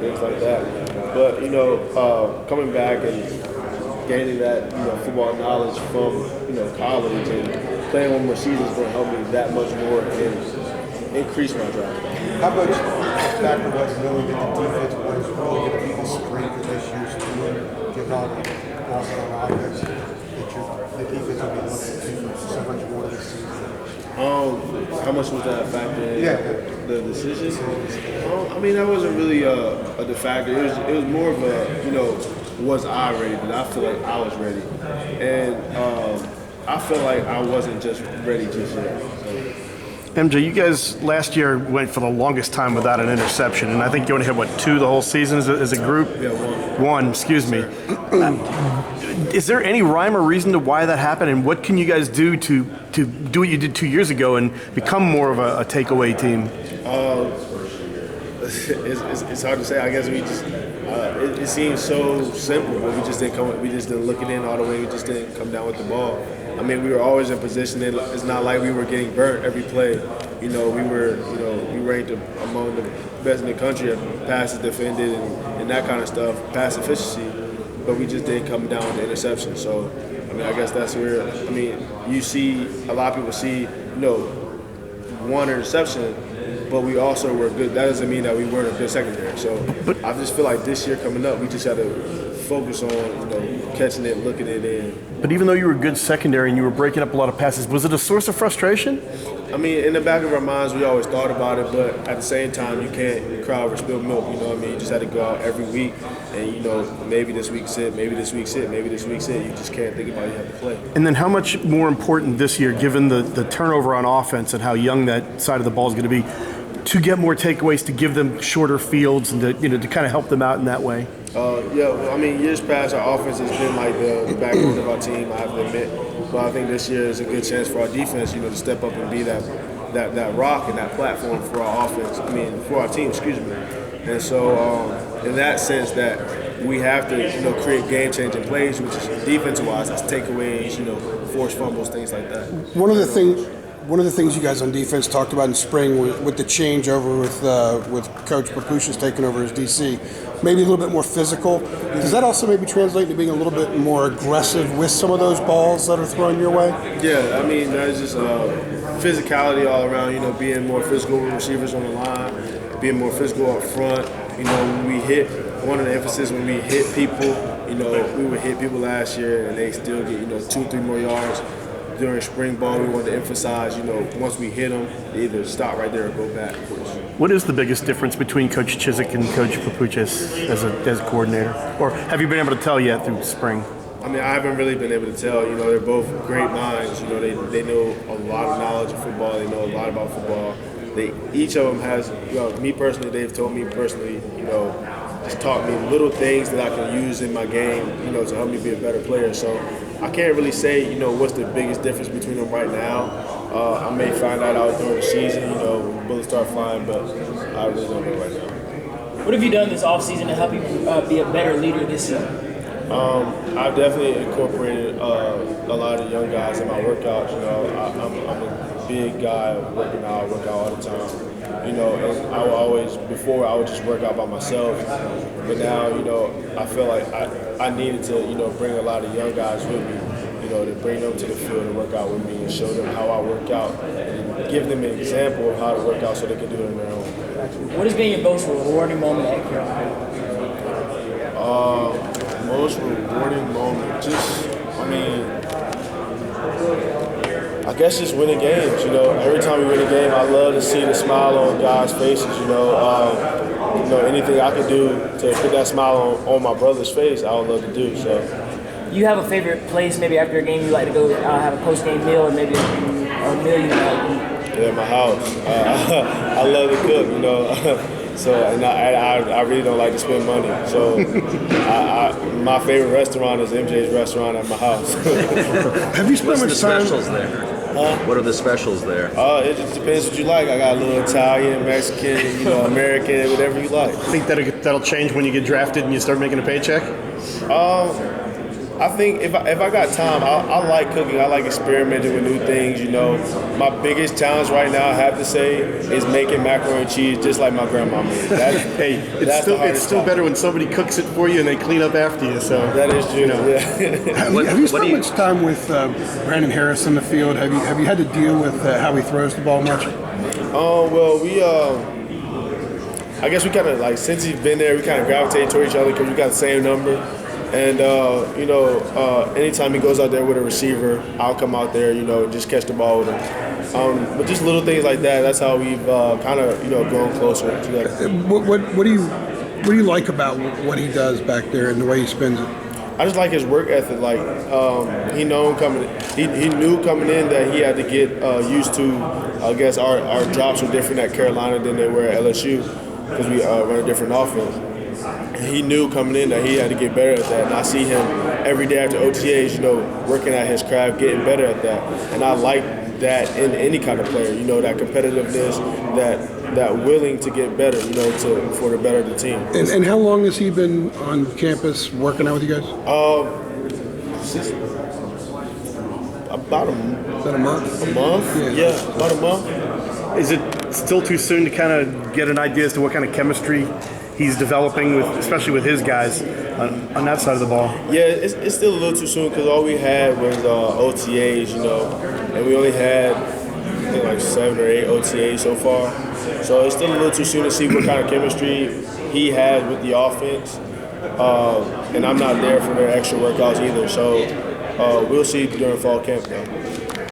things like that. But, coming back and gaining that, football knowledge from, college and playing one more season is going to help me that much more and increase my draft. How much factor was knowing that the defense was really going to be the strength of this year's team, given all the balls on offense, that the defense will be looking to so much more this season? How much was that factor in the decision? That wasn't really a factor. It was more of a, was I ready? But I feel like I was ready. And I feel like I wasn't just ready just yet. So. MJ, you guys last year went for the longest time without an interception, and I think you only had, 2 the whole season as a group? Yeah, one. One, excuse me. Is there any rhyme or reason to why that happened, and what can you guys do to do what you did 2 years ago and become more of a takeaway team? It's hard to say. I guess we just it seems so simple, but we just didn't look it in all the way. We just didn't come down with the ball. We were always in position. It's not like we were getting burnt every play. We ranked among the best in the country at passes defended and that kind of stuff, pass efficiency. But we just didn't come down with the interception. So, I guess that's where, you see, a lot of people see, one interception, but we also were good. That doesn't mean that we weren't a good secondary. So, I just feel like this year coming up, we just got to focus on, catching it, looking it in. But even though you were good secondary and you were breaking up a lot of passes, was it a source of frustration? In the back of our minds, we always thought about it, but at the same time, you can't cry over spilled milk, You just had to go out every week and, maybe this week sit, maybe this week sit, maybe this week sit. You just can't think about it, you have to play. And then how much more important this year, given the turnover on offense and how young that side of the ball is going to be, to get more takeaways, to give them shorter fields and to kind of help them out in that way? Years past, our offense has been like the backbone of our team, I have to admit. But I think this year is a good chance for our defense, to step up and be that rock and that platform for our offense. For our team, excuse me. And so, in that sense, that we have to, create game-changing plays, which is defensive-wise, that's takeaways, forced fumbles, things like that. One of the things you guys on defense talked about in spring with the changeover with Coach Papuchis taking over as DC, maybe a little bit more physical. Does that also maybe translate to being a little bit more aggressive with some of those balls that are thrown your way? Yeah, that's just physicality all around, being more physical with receivers on the line, being more physical up front. When we hit, one of the emphasis when we hit people, we would hit people last year and they still get, 2-3 more yards. During spring ball, we wanted to emphasize, once we hit them, they either stop right there or go back. What is the biggest difference between Coach Chizik and Coach Papuchis as a coordinator? Or have you been able to tell yet through spring? I haven't really been able to tell. They're both great minds. They know a lot of knowledge of football. They know a lot about football. Each of them has, me personally, they've told me personally, just taught me little things that I can use in my game, to help me be a better player. So I can't really say, what's the biggest difference between them right now. I may find that out during the season, when bullets start flying, but I really don't know right now. What have you done this offseason to help you be a better leader this season? I've definitely incorporated a lot of young guys in my workouts. I'm a big guy working out. I work out all the time. And I would always, before I would just work out by myself, but now, I feel like I needed to, bring a lot of young guys with me, to bring them to the field and work out with me and show them how I work out and give them an example of how to work out so they can do it on their own. What has been your most rewarding moment at Carolina? Most rewarding moment, I guess just winning games. Every time we win a game, I love to see the smile on guys' faces. Anything I could do to put that smile on my brother's face, I would love to do. So, you have a favorite place maybe after a game you like to go have a post-game meal, or maybe a meal you like? Yeah, my house. I love to cook. So, and I really don't like to spend money. So, my favorite restaurant is MJ's restaurant at my house. Have you spent much time? Specials there? What are the specials there? It just depends what you like. I got a little Italian, Mexican, American, whatever you like. I think that'll change when you get drafted and you start making a paycheck? I think if I got time, I like cooking. I like experimenting with new things. You know, my biggest challenge right now, I have to say, is making macaroni and cheese just like my grandma made. Hey, it's still better when somebody cooks it for you and they clean up after you. So That is true. Yeah. Have you spent much time with Brandon Harris in the field? Have you had to deal with how he throws the ball much? Well, we I guess we kind of like since he's been there, we kind of gravitate toward each other because we got the same number. And anytime he goes out there with a receiver, I'll come out there, and just catch the ball with him. But just little things like that. That's how we've kind of grown closer together. What do you like about what he does back there and the way he spends it? I just like his work ethic. Like he knew coming in that he had to get used to. I guess our drops were different at Carolina than they were at LSU because we run a different offense. And he knew coming in that he had to get better at that. And I see him every day after OTAs, working at his craft, getting better at that. And I like that in any kind of player. That competitiveness, that willing to get better. For the better of the team. And how long has he been on campus working out with you guys? Since about a month. A month? Yeah, about a month. is it still too soon to kind of get an idea as to what kind of chemistry he's developing, especially with his guys on that side of the ball? Yeah, it's still a little too soon because all we had was OTAs, and we only had I think like 7 or 8 OTAs so far. So it's still a little too soon to see what kind of chemistry he has with the offense. And I'm not there for their extra workouts either. So we'll see during fall camp though.